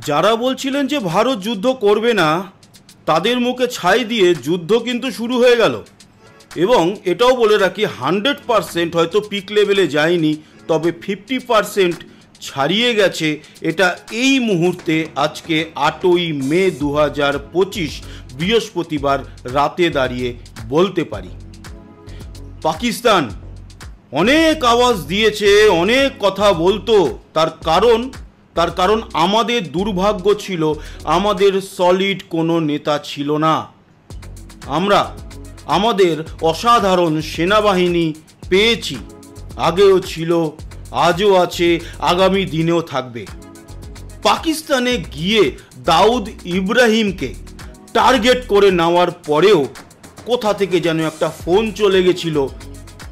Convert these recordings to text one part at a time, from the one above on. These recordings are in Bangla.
যারা বলছিলেন যে ভারত যুদ্ধ করবে না তাদের মুখে ছাই দিয়ে যুদ্ধ কিন্তু শুরু হয়ে গেল। এবং এটাও বলে রাখি 100% হয়তো পিক লেভেলে যায়নি, তবে 50% ছাড়িয়ে গেছে। এটা এই মুহূর্তে আজকে 8ই মে 2025 বৃহস্পতিবার রাতে দাঁড়িয়ে বলতে পারি। পাকিস্তান অনেক আওয়াজ দিয়েছে, অনেক কথা বলতো, তার কারণ আমাদের দুর্ভাগ্য ছিল আমাদের সলিড কোনো নেতা ছিল না। আমরা আমাদের অসাধারণ সেনাবাহিনী পেয়েছি, আগেও ছিল, আজও আছে, আগামী দিনেও থাকবে। পাকিস্তানে গিয়ে দাউদ ইব্রাহিমকে টার্গেট করে নেওয়ার পরেও কোথা থেকে যেন একটা ফোন চলে গেছিল,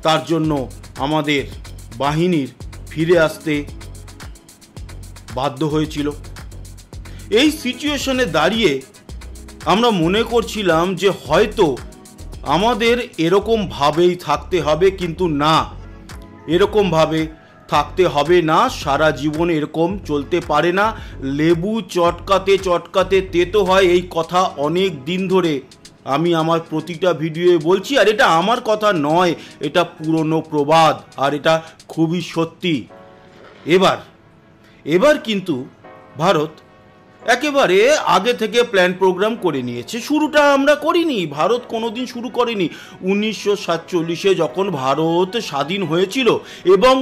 তার জন্য আমাদের বাহিনীর ফিরে আসতে বাধ্য হয়েছিল। এই সিচুয়েশনে দাঁড়িয়ে আমরা মনে করছিলাম যে হয়তো আমাদের এরকমভাবেই থাকতে হবে, কিন্তু না, এরকমভাবে থাকতে হবে না, সারা জীবন এরকম চলতে পারে না। লেবু চটকাতে চটকাতে তেতো হয়, এই কথা অনেক দিন ধরে আমি আমার প্রতিটা ভিডিওয়ে বলছি। আর এটা আমার কথা নয়, এটা পুরনো প্রবাদ, আর এটা খুবই সত্যি। এবার কিন্তু ভারত একেবারে আগে থেকে প্ল্যান প্রোগ্রাম করে নিয়েছে। শুরুটা আমরা করিনি, ভারত কোনোদিন শুরু করেনি। 1947-এ যখন ভারত স্বাধীন হয়েছিল এবং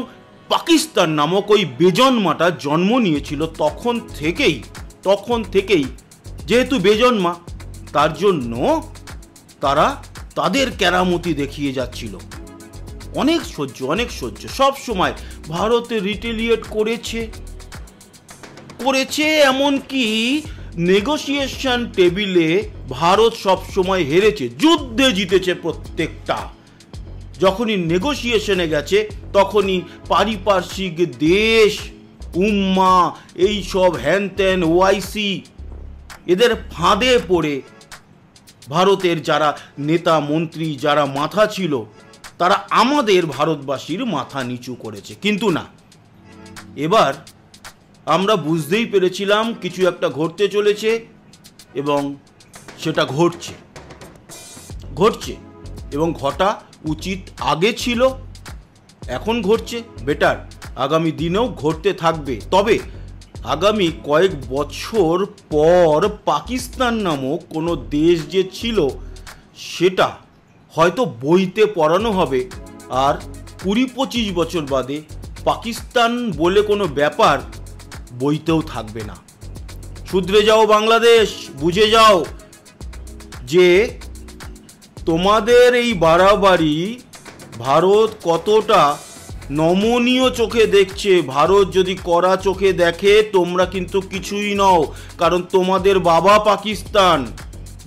পাকিস্তান নামক ওই বেজন্মাটা জন্ম নিয়েছিল, তখন থেকেই যেহেতু বেজন্মা, তার জন্য তারা তাদের কেরামতি দেখিয়ে যাচ্ছিল। অনেক সহ্য সব সময় ভারত রিটেলিয়েট করেছে, এমনকি নেগোসিয়েশন টেবিলে ভারত সব সময় হেরেছে, যুদ্ধে জিতেছে প্রত্যেকটা। যখনই নেগোসিয়েশনে গেছে তখনই পারিপার্শ্বিক দেশ, উম্মা, এই সব হ্যান ত্যান, ওআইসি, এদের ফাঁদে পড়ে ভারতের যারা নেতা মন্ত্রী, যারা মাথা ছিল, তারা আমাদের ভারতবাসীর মাথা নিচু করেছে। কিন্তু না, এবার আমরা বুঝতেই পেরেছিলাম কিছু একটা ঘটতে চলেছে, এবং সেটা ঘটছে এবং ঘটা উচিত আগে ছিল, এখন ঘটছে, বেটার, আগামী দিনেও ঘটতে থাকবে। তবে আগামী কয়েক বছর পর পাকিস্তান নামক কোনো দেশ যে ছিল সেটা হয়তো বইতে পড়ানো হবে, আর 20-25 বছর বাদে পাকিস্তান বলে কোনো ব্যাপার বইতেও থাকবে না। শুধরে যাও বাংলাদেশ, বুঝে যাও যে তোমাদের এই বাড়াবাড়ি ভারত কতটা নমনীয় চোখে দেখছে। ভারত যদি কড়া চোখে দেখে, তোমরা কিন্তু কিছুই নও, কারণ তোমাদের বাবা পাকিস্তান।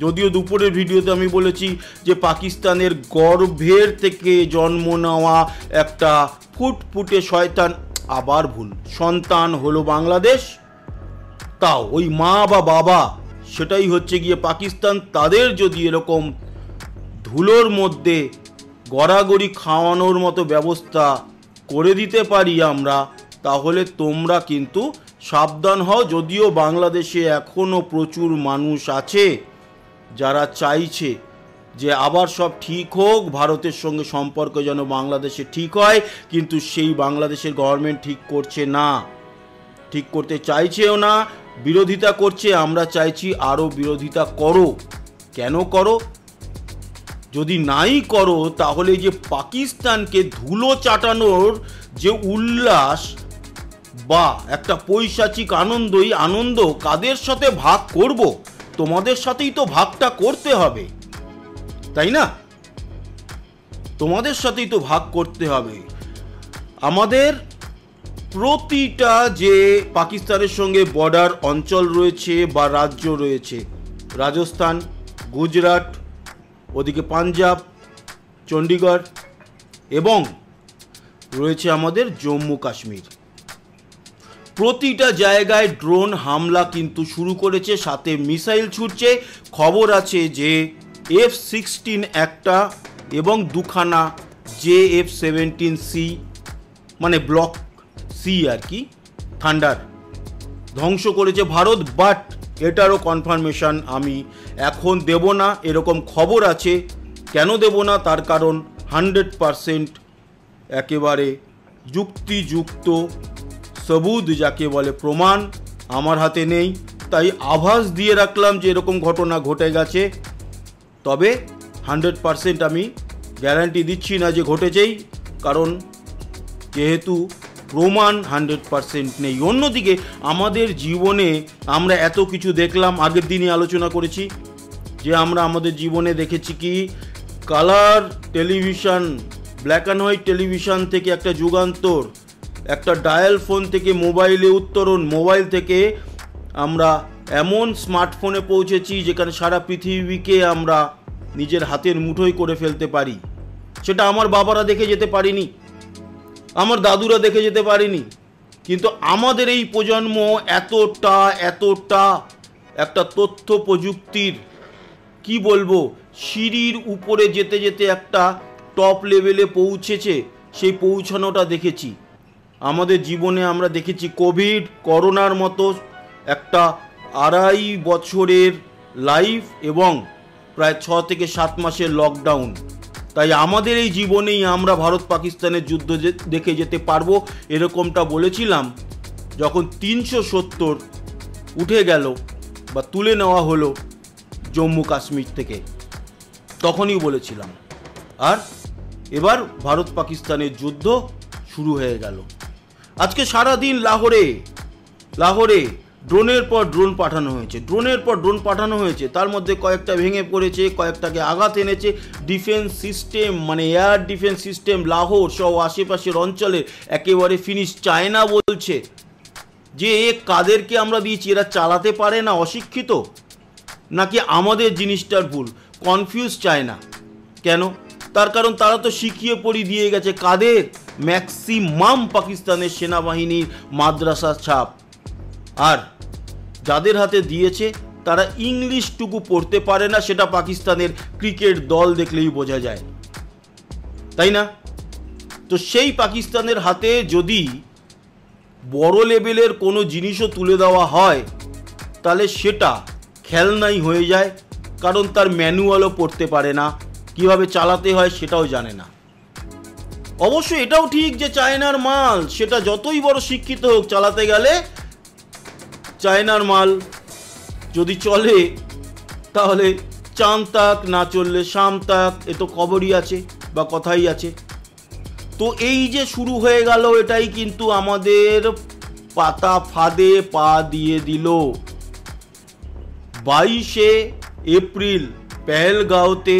যদিও দুপুরের ভিডিওতে আমি বলেছি যে পাকিস্তানের গর্ভের থেকে জন্ম নেওয়া একটা ফুটফুটে শয়তান, আবার ভুল, সন্তান হলো বাংলাদেশ। তাও ওই মা বা বাবা, সেটাই হচ্ছে গিয়ে পাকিস্তান। তাদের যদি এরকম ধুলোর মধ্যে গড়াগড়ি খাওয়ানোর মতো ব্যবস্থা করে দিতে পারি আমরা, তাহলে তোমরা কিন্তু সাবধান হও। যদিও বাংলাদেশে এখনও প্রচুর মানুষ আছে যারা চাইছে যে আবার সব ঠিক হোক, ভারতের সঙ্গে সম্পর্ক যেন বাংলাদেশে ঠিক হয়, কিন্তু সেই বাংলাদেশের গভর্নমেন্ট ঠিক করছে না, ঠিক করতে চাইছেও না, বিরোধিতা করছে। আমরা চাইছি আরও বিরোধিতা করো। কেন করো? যদি নাই করো তাহলে যে পাকিস্তানকে ধুলো চাটানোর যে উল্লাস বা একটা পৈশাচিক আনন্দ কাদের সাথে ভাগ করব? তোমাদের সাথেই তো ভাগটা করতে হবে, তাই না? তোমাদের সাথেই তো ভাগ করতে হবে। আমাদের প্রতিটা যে পাকিস্তানের সঙ্গে বর্ডার অঞ্চল রয়েছে বা রাজ্য রয়েছে, রাজস্থান, গুজরাট, ওদিকে পাঞ্জাব, চণ্ডীগড়, এবং রয়েছে আমাদের জম্মু কাশ্মীর, প্রতিটা জায়গায় ড্রোন হামলা কিন্তু শুরু করেছে, সাথে মিসাইল ছুটছে। খবর আছে যে F-16 একটা এবং দুখানা JF-17C, মানে ব্লক সি আর কি, থান্ডার, ধ্বংস করেছে ভারত, বাট এটারও কনফার্মেশন আমি এখন দেব না, এরকম খবর আছে। কেন দেব না, তার কারণ 100% একেবারে যুক্তিযুক্ত সবুত যাকে বলে প্রমাণ আমার হাতে নেই, তাই আভাস দিয়ে রাখলাম যে এরকম ঘটনা ঘটে গেছে। তবে 100% আমি গ্যারান্টি দিচ্ছি না যে ঘটেছেই, কারণ যেহেতু প্রমাণ 100% নেই। অন্যদিকে আমাদের জীবনে আমরা এত কিছু দেখলাম, আগের দিনই আলোচনা করেছি যে আমরা আমাদের জীবনে দেখেছি কি colour television, black and white television থেকে একটা যুগান্তর, একটা ডায়াল ফোন থেকে মোবাইলে উত্তরণ, মোবাইল থেকে আমরা এমন স্মার্টফোনে পৌঁছেছি যেখানে সারা পৃথিবীকে আমরা নিজের হাতের মুঠোয় করে ফেলতে পারি। সেটা আমার বাবারা দেখে যেতে পারিনি, আমার দাদুরা দেখে যেতে পারিনি, কিন্তু আমাদের এই প্রজন্ম এতটা একটা তথ্য প্রযুক্তির কি বলবো সিঁড়ির উপরে যেতে যেতে একটা টপ লেভেলে পৌঁছেছে। সেই পৌঁছানোটা দেখেছি আমাদের জীবনে। আমরা দেখেছি কোভিড, করোনার মতো একটা 2.5 বছরের লাইফ এবং প্রায় 6 থেকে 7 মাসের লকডাউন। তাই আমাদের এই জীবনেই আমরা ভারত পাকিস্তানের যুদ্ধ দেখে যেতে পারবো, এরকমটা বলেছিলাম যখন 370 উঠে গেল বা তুলে নেওয়া হলো জম্মু কাশ্মীর থেকে, তখনই বলেছিলাম। আর এবার ভারত পাকিস্তানের যুদ্ধ শুরু হয়ে গেল। আজকে সারাদিন লাহোরে ড্রোনের পর ড্রোন পাঠানো হয়েছে, তার মধ্যে কয়েকটা ভেঙে পড়েছে, কয়েকটাকে আঘাত এনেছে। ডিফেন্স সিস্টেম মানে এয়ার ডিফেন্স সিস্টেম লাহোর সহ আশেপাশের অঞ্চলে একেবারে ফিনিশ। চায়না বলছে যে কাদেরকে আমরা দিয়েছি, এরা চালাতে পারে না, অশিক্ষিত, নাকি আমাদের জিনিসটার ভুল। Confuse China. কেন? তার কারণ তারা তো শিখিয়ে পড়ি দিয়ে গেছে কাদের, ম্যাক্সিমাম পাকিস্তানের সেনাবাহিনীর মাদ্রাসা ছাপ। আর যাদের হাতে দিয়েছে তারা ইংলিশটুকু পড়তে পারে না, সেটা পাকিস্তানের ক্রিকেট দল দেখলেই বোঝা যায়, তাই না? তো সেই পাকিস্তানের হাতে যদি বড় লেভেলের কোনো জিনিসও তুলে দেওয়া হয় তাহলে সেটা খেলনাই হয়ে যায়, কারণ তার ম্যানুয়ালও পড়তে পারে না, কিভাবে চালাতে হয় সেটাও জানে না। অবশ্য এটাও ঠিক যে চায়নার মাল সেটা যতই বড় শিক্ষিত হোক, চালাতে গেলে চায়নার মাল যদি চলে তাহলে চাঁদ তাক, না চললে শাম তাক, এ তো খবরই আছে বা কথাই আছে। তো এই যে শুরু হয়ে গেল, এটাই কিন্তু আমাদের পাতা ফাঁদে পা দিয়ে দিল। 22শে এপ্রিল পেহেলগাঁওতে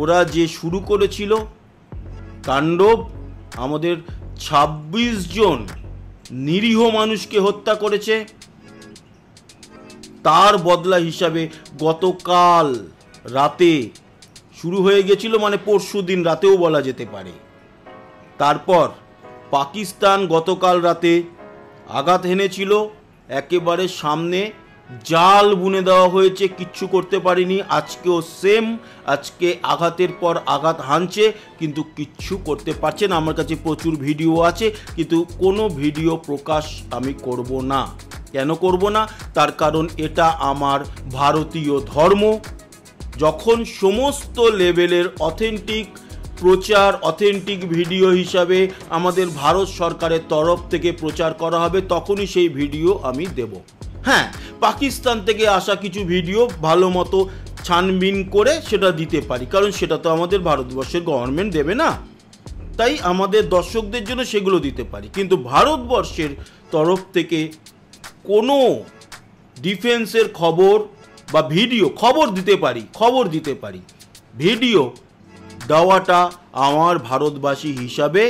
ওরা যে শুরু করেছিল তাণ্ডব, আমাদের 26 জন নিরীহ মানুষকে হত্যা করেছে। তার বদলা হিসাবে গতকাল রাতে শুরু হয়ে গেছিল, মানে পরশু দিন রাতেও বলা যেতে পারে। তারপর পাকিস্তান গতকাল রাতে আঘাত হেনেছিল, একেবারে সামনে জাল বুনে দেওয়া হয়েছে, কিচ্ছু করতে পারিনি। আজকেও সেম, আজকে আঘাতের পর আঘাত হানছে কিন্তু কিচ্ছু করতে পারছে না। আমার কাছে প্রচুর ভিডিও আছে, কিন্তু কোনো ভিডিও প্রকাশ আমি করব না। কেন করব না? তার কারণ এটা আমার ভারতীয় ধর্ম। যখন সমস্ত লেভেলের অথেন্টিক প্রচার, অথেন্টিক ভিডিও হিসাবে আমাদের ভারত সরকারের তরফ থেকে প্রচার করা হবে, তখনই সেই ভিডিও আমি দেব। হ্যাঁ, পাকিস্তান থেকে আসা কিছু ভিডিও ভালো মতো ছানবিন করে সেটা দিতে পারি, কারণ সেটা তো আমাদের ভারতবর্ষের গভর্নমেন্ট দেবে না, তাই আমাদের দর্শকদের জন্য সেগুলো দিতে পারি। কিন্তু ভারতবর্ষের তরফ থেকে কোনো ডিফেন্সের খবর বা ভিডিও, খবর দিতে পারি, ভিডিও দেওয়াটা আমার ভারতবাসী হিসাবে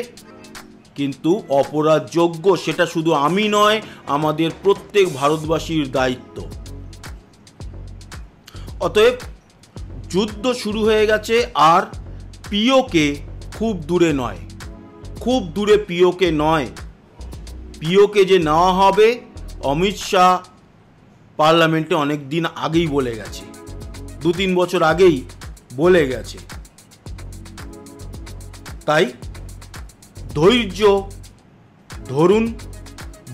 কিন্তু অপরাধযোগ্য। সেটা শুধু আমি নয়, আমাদের প্রত্যেক ভারতবাসীর দায়িত্ব। অতএব যুদ্ধ শুরু হয়ে গেছে, আর পিওকে খুব দূরে নয়, খুব দূরে পিওকে নয়। পিওকে যে নেওয়া হবে অমিত শাহ পার্লামেন্টে অনেক দিন আগেই বলে গেছে, 2-3 বছর আগেই বলে গেছে। তাই ধৈর্য ধরুন,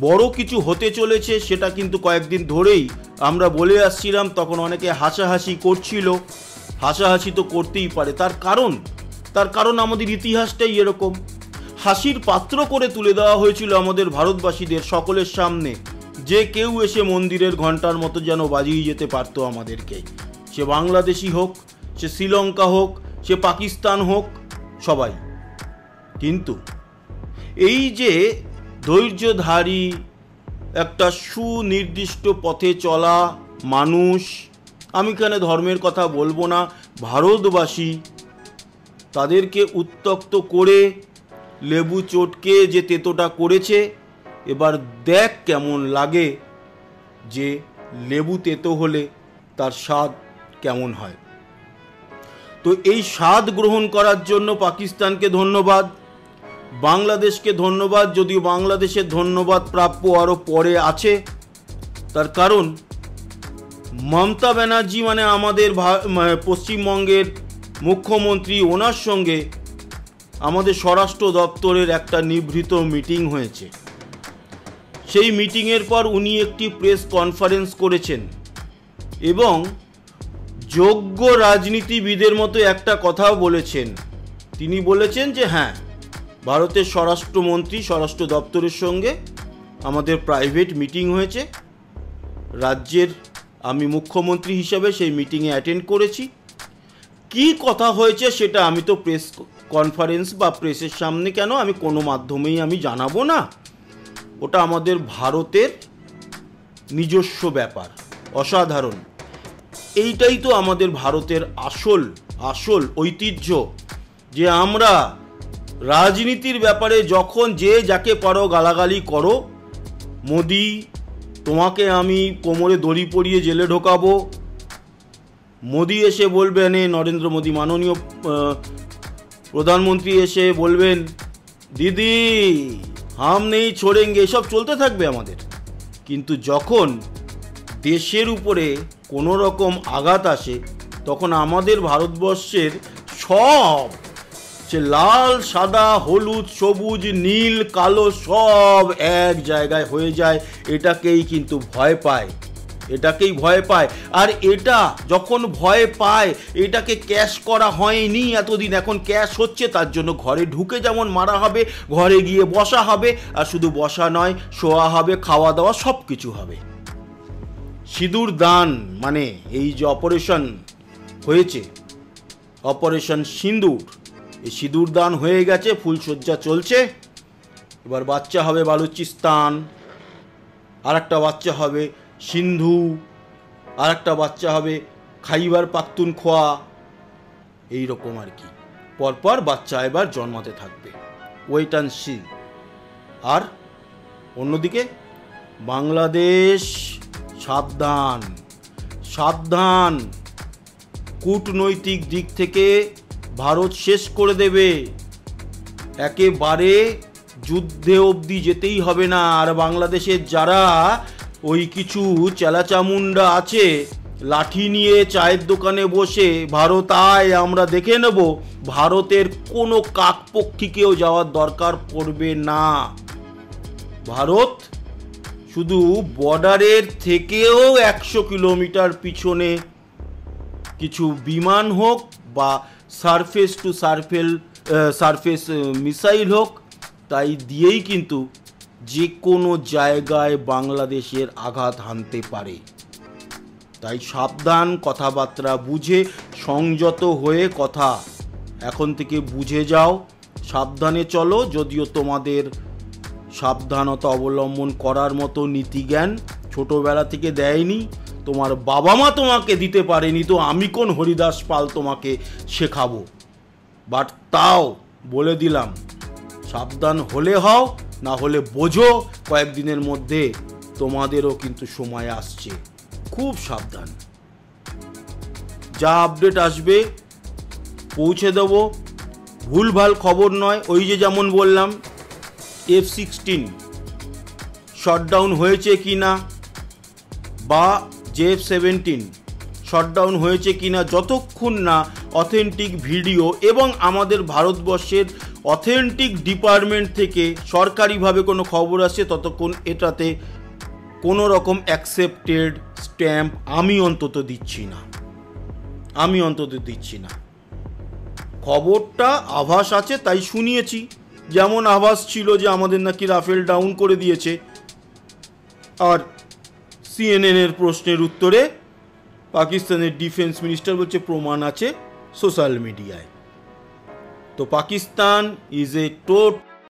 বড় কিছু হতে চলেছে সেটা কিন্তু কয়েকদিন ধরেই আমরা বলে আসছিলাম। তখন অনেকে হাসাহাসি করছিল, হাসাহাসি তো করতেই পারে, তার কারণ আমাদের ইতিহাসটাই এরকম। হাসির পাত্র করে তুলে দেওয়া হয়েছিল আমাদের ভারতবাসীদের সকলের সামনে, যে কেউ এসে মন্দিরের ঘন্টার মতো যেন বাজিয়ে যেতে পারতো আমাদেরকে। সে বাংলাদেশি হোক, সে শ্রীলঙ্কা হোক, সে পাকিস্তান হোক, সবাই। কিন্তু এই যে ধৈর্যধারী একটা সুনির্দিষ্ট পথে চলা মানুষ, আমি এখানে ধর্মের কথা বলবো না, ভারতবাসী, তাদেরকে উত্ত্যক্ত করে লেবু চটকে যে তেতোটা করেছে, এবার দেখ কেমন লাগে যে লেবু তেতো হলে তার স্বাদ কেমন হয়। তো এই স্বাদ গ্রহণ করার জন্য পাকিস্তানকে ধন্যবাদ, বাংলাদেশকে ধন্যবাদ, যদিও বাংলাদেশের ধন্যবাদ প্রাপ্য আরও পরে আছে। তার কারণ মমতা ব্যানার্জি মানে আমাদের পশ্চিমবঙ্গের মুখ্যমন্ত্রী, ওনার সঙ্গে আমাদের স্বরাষ্ট্র দপ্তরের একটা নিভৃত মিটিং হয়েছে। সেই মিটিংয়ের পর উনি একটি প্রেস কনফারেন্স করেছেন এবং যোগ্য রাজনীতিবিদের মতো একটা কথাও বলেছেন। তিনি বলেছেন যে হ্যাঁ, ভারতের স্বরাষ্ট্রমন্ত্রী, স্বরাষ্ট্র দপ্তরের সঙ্গে আমাদের প্রাইভেট মিটিং হয়েছে। রাজ্যের আমি মুখ্যমন্ত্রী হিসাবে সেই মিটিংয়ে অ্যাটেন্ড করেছি। কি কথা হয়েছে সেটা আমি তো প্রেস কনফারেন্স বা প্রেসের সামনে কেন, আমি কোনো মাধ্যমেই আমি জানাবো না। ওটা আমাদের ভারতের নিজস্ব ব্যাপার, অসাধারণ। এইটাই তো আমাদের ভারতের আসল ঐতিহ্য, যে আমরা রাজনীতির ব্যাপারে যখন যে যাকে পারো গালাগালি করো, মোদি তোমাকে আমি কোমরে দড়ি পরিয়ে জেলে ঢোকাবো, মোদি এসে বলবেন, নরেন্দ্র মোদি মাননীয় প্রধানমন্ত্রী এসে বলবেন দিদি হাম নেই ছোড়েঙ্গে, এসব চলতে থাকবে আমাদের। কিন্তু যখন দেশের উপরে কোনো রকম আঘাত আসে, তখন আমাদের ভারতবর্ষের সব, সে লাল সাদা হলুদ সবুজ নীল কালো সব এক জায়গায় হয়ে যায়। এটাকেই কিন্তু ভয় পায়, আর এটা যখন ভয় পায়, এটাকে ক্যাশ করা হয়নি এতদিন, এখন ক্যাশ হচ্ছে। তার জন্য ঘরে ঢুকে যেমন মারা হবে, ঘরে গিয়ে বসা হবে, আর শুধু বসা নয়, শোয়া হবে, খাওয়া দাওয়া সব কিছু হবে। সিঁদুর দান মানে এই যে অপারেশন হয়েছে, অপারেশন সিঁদুর, এই সিঁদুর দান হয়ে গেছে, ফুলসজ্জা চলছে। এবার বাচ্চা হবে বালুচিস্তান, আর একটা বাচ্চা হবে সিন্ধু, আর একটা বাচ্চা হবে খাইবার পাখতুনখোয়া, এইরকম আর কি। পরপর বাচ্চা এবার জন্মাতে থাকবে, ওয়েট অ্যান্ড সি। আর অন্যদিকে বাংলাদেশ সাবধান, কূটনৈতিক দিক থেকে ভারত শেষ করে দেবে, একেবারে যুদ্ধে অবধি যেতেই হবে না। আর বাংলাদেশের যারা ওই কিছু চেলাচামুন্ডা আছে, লাঠি নিয়ে চায়ের দোকানে বসে ভারত আয় আমরা দেখে নেব, ভারতের কোনো কাকপক্ষীকেও যাওয়ার দরকার পড়বে না। ভারত শুধু বর্ডারের থেকেও 100 কিলোমিটার পিছনে কিছু বিমান হোক বা সারফেস টু সারফেস মিসাইল হোক, তাই দিয়েই কিন্তু যে কোনো জায়গায় বাংলাদেশের আঘাত হানতে পারে। তাই সাবধান, কথাবার্তা বুঝে সংযত হয়ে কথা এখন থেকে বুঝে যাও, সাবধানে চলো। যদিও তোমাদের সাবধানতা অবলম্বন করার মতো নীতিজ্ঞান ছোটবেলা থেকে দেয়নি, তোমার বাবা মা তোমাকে দিতে পারেনি, তো আমি কোন হরিদাস পাল তোমাকে শেখাবো। বাট তাও বলে দিলাম, সাবধান হলে হও, না হলে বোঝো কয়েকদিনের মধ্যে তোমাদেরও কিন্তু সময় আসছে। খুব সাবধান, যা আপডেট আসবে পৌঁছে দেব, ভুলভাল খবর নয়। ওই যে যেমন বললাম, F-16 শটডাউন হয়েছে কি না, বা JF-17 শটডাউন হয়েছে কি না, যতক্ষণ না অথেন্টিক ভিডিও এবং আমাদের ভারতবর্ষের অথেন্টিক ডিপার্টমেন্ট থেকে সরকারিভাবে কোনো খবর আসে ততক্ষণ এটাতে কোনো রকম অ্যাকসেপ্টেড স্ট্যাম্প আমি অন্তত দিচ্ছি না। খবরটা আভাস আছে তাই শুনিয়েছি। যেমন আভাস ছিল যে আমাদের নাকি রাফেল ডাউন করে দিয়েছে, আর সিএনএনের প্রশ্নের উত্তরে পাকিস্তানের ডিফেন্স মিনিস্টার বলছে প্রমাণ আছে সোশ্যাল মিডিয়ায়। তো পাকিস্তান ইজ এ টোটাল